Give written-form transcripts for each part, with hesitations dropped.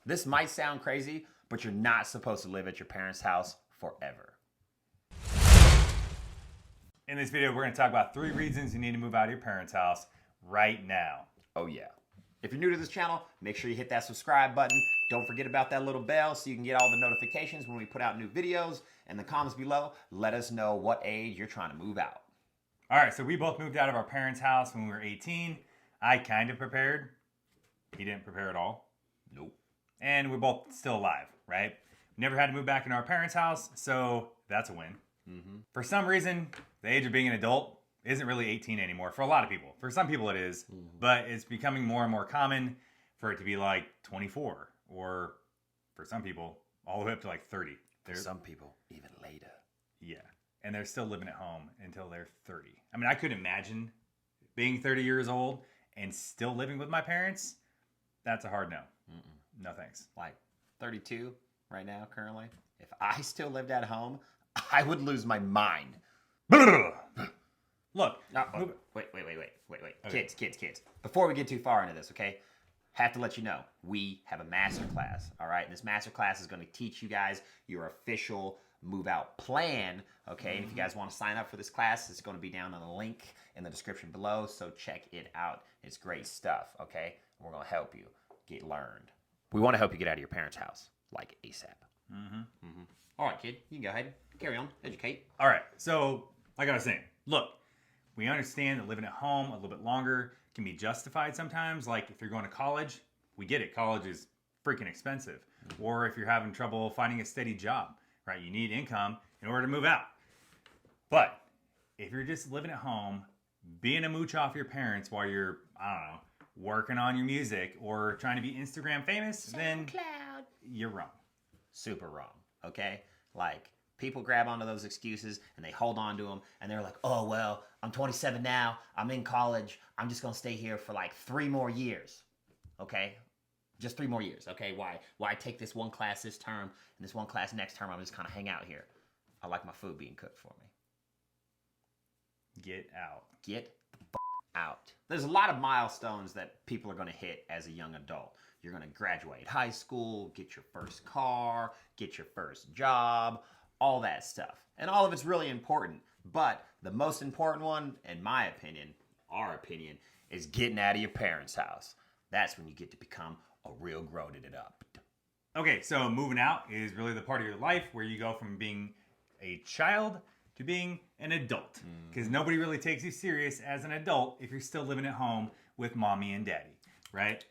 This might sound crazy, but you're not supposed to live at your parents' house forever. In this video, we're going to talk about 3 reasons you need to move out of your parents' house right now. Oh yeah. If you're new to this channel, make sure you hit that subscribe button. Don't forget about that little bell so you can get all the notifications when we put out new videos. In the comments below, let us know what age you're trying to move out. All right, so we both moved out of our parents' house when we were 18. I kind of prepared. He didn't prepare at all. Nope. And we're both still alive, right? Never had to move back into our parents' house, so that's a win. Mm-hmm. For some reason, the age of being an adult isn't really 18 anymore for a lot of people. For some people it is, but it's becoming more and more common for it to be like 24, or for some people, all the way up to like 30. For some people, even later. Yeah, and they're still living at home until they're 30. I mean, I could imagine being 30 years old and still living with my parents. That's a hard no. No thanks. Like 32 right now, currently. If I still lived at home, I would lose my mind. Look. Wait. Okay. Kids. Before we get too far into this, okay? Have to let you know, we have a masterclass, all right? And this masterclass is going to teach you guys your official move out plan, okay? And if you guys want to sign up for this class, it's going to be down on the link in the description below, so check it out. It's great stuff, okay? We're going to help you get learned. We want to help you get out of your parents' house, like ASAP. All right, kid, you can go ahead. Carry on. Educate. All right, so like I was saying, look, we understand that living at home a little bit longer can be justified sometimes. Like if you're going to college, we get it. College is freaking expensive. Or if you're having trouble finding a steady job, right? You need income in order to move out. But if you're just living at home, being a mooch off your parents while you're, I don't know, working on your music or trying to be Instagram famous, then you're wrong. Super wrong, okay? Like, people grab onto those excuses and they hold on to them and they're like, oh, well, I'm 27 now. I'm in college. I'm just going to stay here for like 3 more years, okay? Just 3 more years, okay? Why take this one class this term and this one class next term? I'm just kind of hang out here. I like my food being cooked for me. Get out. Get the out. There's a lot of milestones that people are going to hit as a young adult. You're going to graduate high school, get your first car, get your first job, all that stuff. And all of it's really important. But the most important one, in my opinion, our opinion, is getting out of your parents' house. That's when you get to become a real grown-it up. Okay, so moving out is really the part of your life where you go from being a child to being an adult. Because nobody really takes you serious as an adult if you're still living at home with mommy and daddy, right?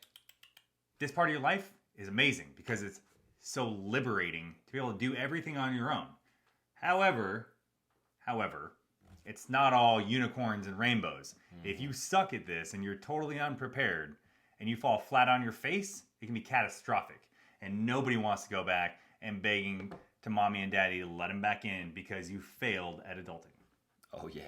This part of your life is amazing because it's so liberating to be able to do everything on your own. However, it's not all unicorns and rainbows. If you suck at this and you're totally unprepared and you fall flat on your face, it can be catastrophic. And nobody wants to go back and begging to mommy and daddy to let them back in because you failed at adulting. Oh, yeah.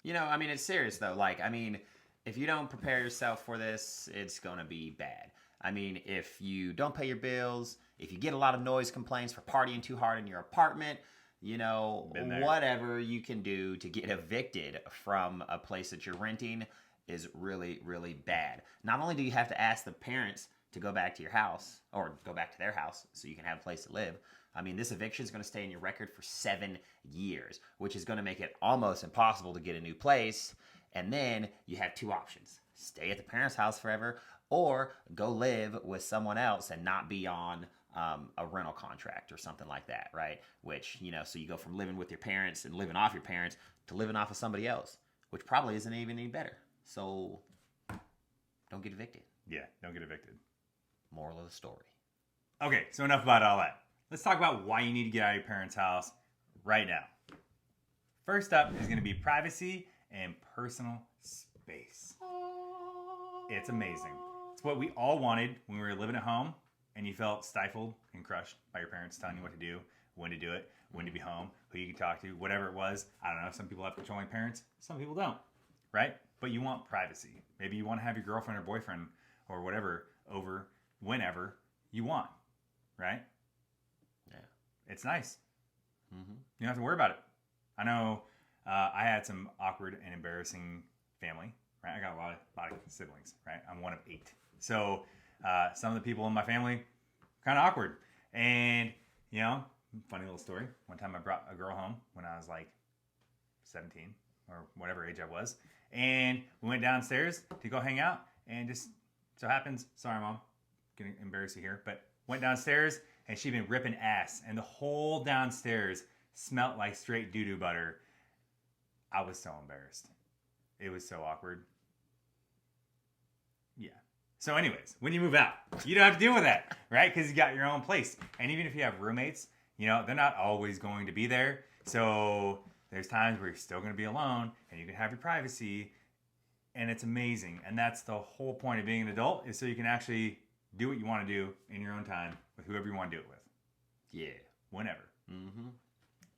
You know, I mean, it's serious, though. Like, I mean, if you don't prepare yourself for this, it's going to be bad. I mean, if you don't pay your bills, if you get a lot of noise complaints for partying too hard in your apartment, you know, whatever you can do to get evicted from a place that you're renting is really, really bad. Not only do you have to ask the parents to go back to your house or go back to their house so you can have a place to live. I mean, this eviction is going to stay in your record for 7 years, which is going to make it almost impossible to get a new place. And then you have 2 options. Stay at the parents' house forever or go live with someone else and not be on a rental contract or something like that, right? Which, you know, so you go from living with your parents and living off your parents to living off of somebody else, which probably isn't even any better. So don't get evicted. Yeah, don't get evicted. Moral of the story. Okay, so enough about all that. Let's talk about why you need to get out of your parents' house right now. First up is going to be privacy and personal space. It's amazing. It's what we all wanted when we were living at home and you felt stifled and crushed by your parents telling you what to do, when to do it, when to be home, who you could talk to, whatever it was. I don't know. Some people have controlling parents. Some people don't, right? But you want privacy. Maybe you want to have your girlfriend or boyfriend or whatever over whenever you want, right? Yeah. It's nice. You don't have to worry about it. I know I had some awkward and embarrassing family, right? I got a lot of siblings, right? I'm one of 8. So some of the people in my family kind of awkward. And, you know, funny little story. One time I brought a girl home when I was like 17 or whatever age I was. And we went downstairs to go hang out. And just so happens, sorry, Mom, gonna embarrass you here, but went downstairs and she'd been ripping ass. And the whole downstairs smelled like straight doo-doo butter. I was so embarrassed. It was so awkward. Yeah. So anyways, when you move out, you don't have to deal with that, right? Because you got your own place. And even if you have roommates, you know, they're not always going to be there. So there's times where you're still going to be alone and you can have your privacy. And it's amazing. And that's the whole point of being an adult, is so you can actually do what you want to do in your own time with whoever you want to do it with. Yeah. Whenever. Mm-hmm.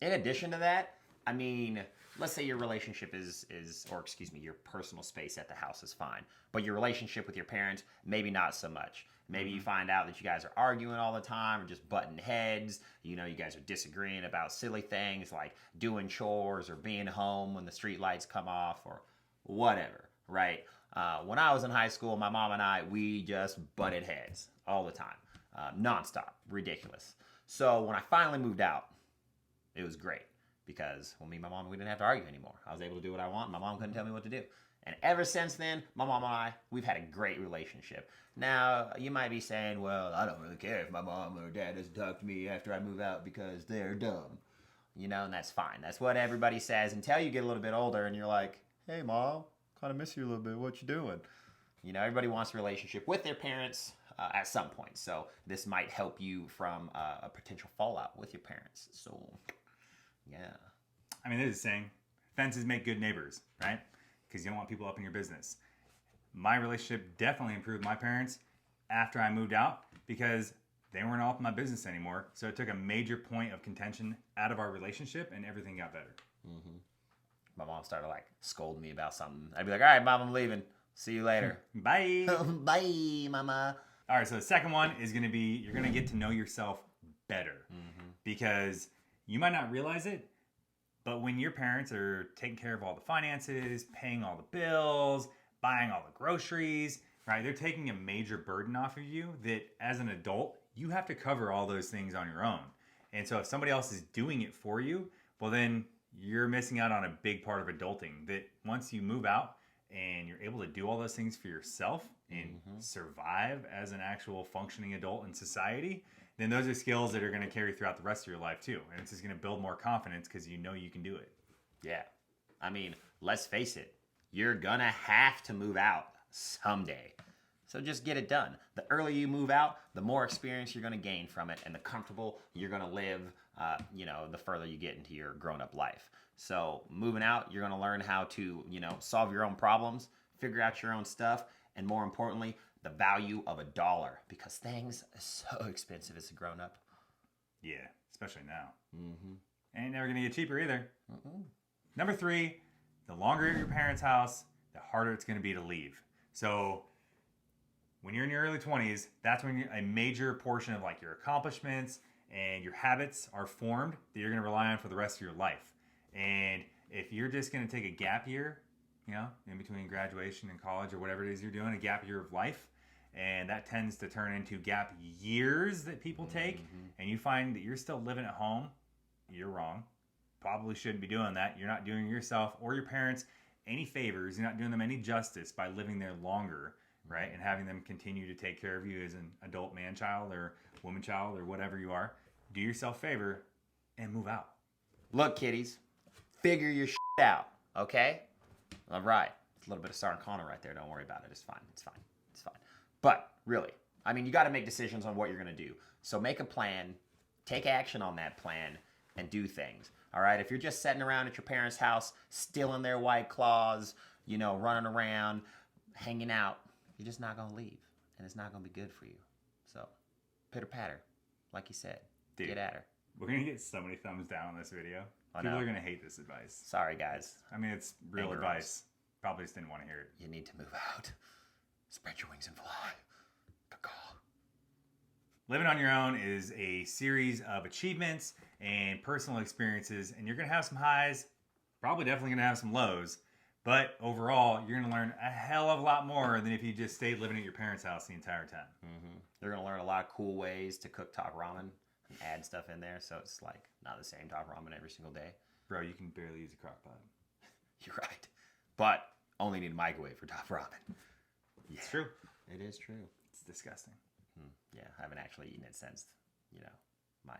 In addition to that, I mean, let's say your relationship your personal space at the house is fine, but your relationship with your parents, maybe not so much. Maybe you find out that you guys are arguing all the time or just butting heads. You know, you guys are disagreeing about silly things like doing chores or being home when the street lights come off or whatever, right? When I was in high school, my mom and I, we just butted heads all the time, nonstop, ridiculous. So when I finally moved out, it was great. Because when me and my mom, we didn't have to argue anymore. I was able to do what I want. My mom couldn't tell me what to do. And ever since then, my mom and I, we've had a great relationship. Now, you might be saying, well, I don't really care if my mom or dad doesn't talk to me after I move out because they're dumb. You know, and that's fine. That's what everybody says until you get a little bit older and you're like, hey, Mom, kind of miss you a little bit. What you doing? You know, everybody wants a relationship with their parents at some point. So this might help you from a potential fallout with your parents. So... yeah. I mean, there's a saying, fences make good neighbors, right? Because you don't want people up in your business. My relationship definitely improved with my parents after I moved out because they weren't all up in my business anymore. So it took a major point of contention out of our relationship and everything got better. Mm-hmm. My mom started like scolding me about something. I'd be like, all right, Mom, I'm leaving. See you later. Bye. Bye, Mama. All right, so the second one is going to be, you're going to get to know yourself better. Because you might not realize it, but when your parents are taking care of all the finances, paying all the bills, buying all the groceries, right? They're taking a major burden off of you that as an adult, you have to cover all those things on your own. And so if somebody else is doing it for you, well, then you're missing out on a big part of adulting that once you move out and you're able to do all those things for yourself and survive as an actual functioning adult in society, then those are skills that are going to carry throughout the rest of your life too. And it's just going to build more confidence because you know you can do it. Yeah. I mean, let's face it. You're going to have to move out someday. So just get it done. The earlier you move out, the more experience you're going to gain from it and the comfortable you're going to live, the further you get into your grown-up life. So moving out, you're going to learn how to, solve your own problems, figure out your own stuff, and more importantly, the value of $1 because things are so expensive as a grown-up. Yeah, especially now. Ain't never gonna get cheaper either. Number 3, the longer you're at your parents' house, the harder it's gonna be to leave. So when you're in your early 20s, that's when a major portion of like your accomplishments and your habits are formed that you're gonna rely on for the rest of your life. And if you're just gonna take a gap year, in between graduation and college or whatever it is you're doing, a gap year of life, and that tends to turn into gap years that people take, and you find that you're still living at home, you're wrong. Probably shouldn't be doing that. You're not doing yourself or your parents any favors. You're not doing them any justice by living there longer, right? And having them continue to take care of you as an adult man-child or woman-child or whatever you are. Do yourself a favor and move out. Look, kiddies, figure your shit out, okay? All right. It's a little bit of Sarah Connor right there. Don't worry about it. It's fine. It's fine. It's fine. But really, I mean, you got to make decisions on what you're going to do. So make a plan, take action on that plan, and do things. All right? If you're just sitting around at your parents' house, stealing their White Claws, running around, hanging out, you're just not going to leave. And it's not going to be good for you. So, pitter-patter, like you said. Dude, get at her. We're going to get so many thumbs down on this video. People are going to hate this advice. Sorry, guys. I mean, it's real advice. Probably just didn't want to hear it. You need to move out. Spread your wings and fly. Caw. Living on your own is a series of achievements and personal experiences, and you're going to have some highs, probably definitely going to have some lows, but overall, you're going to learn a hell of a lot more than if you just stayed living at your parents' house the entire time. They're going to learn a lot of cool ways to cook top ramen and add stuff in there. So it's like not the same top ramen every single day. Bro, you can barely use a crock pot. You're right. But only need a microwave for top ramen. Yeah, It's true. it is true. It's disgusting. Yeah, I haven't actually eaten it since, my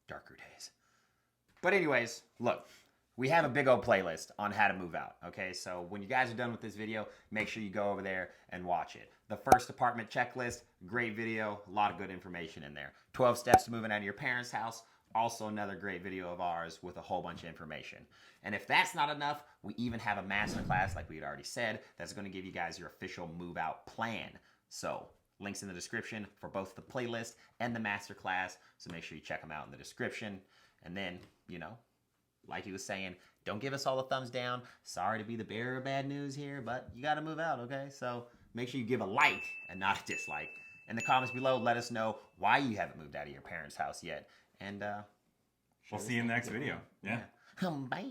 darker days. But anyways, look, we have a big old playlist on how to move out, okay? So when you guys are done with this video, make sure you go over there and watch it. The first apartment checklist, great video, a lot of good information in there. 12 steps to moving out of your parents' house, also another great video of ours with a whole bunch of information. And if that's not enough, we even have a masterclass, like we had already said, that's going to give you guys your official move out plan. So links in the description for both the playlist and the masterclass. So make sure you check them out in the description. And then, like he was saying, don't give us all the thumbs down. Sorry to be the bearer of bad news here, but you got to move out, okay? So make sure you give a like and not a dislike. In the comments below, let us know why you haven't moved out of your parents' house yet. And We'll see you in the next video. Yeah. Bye.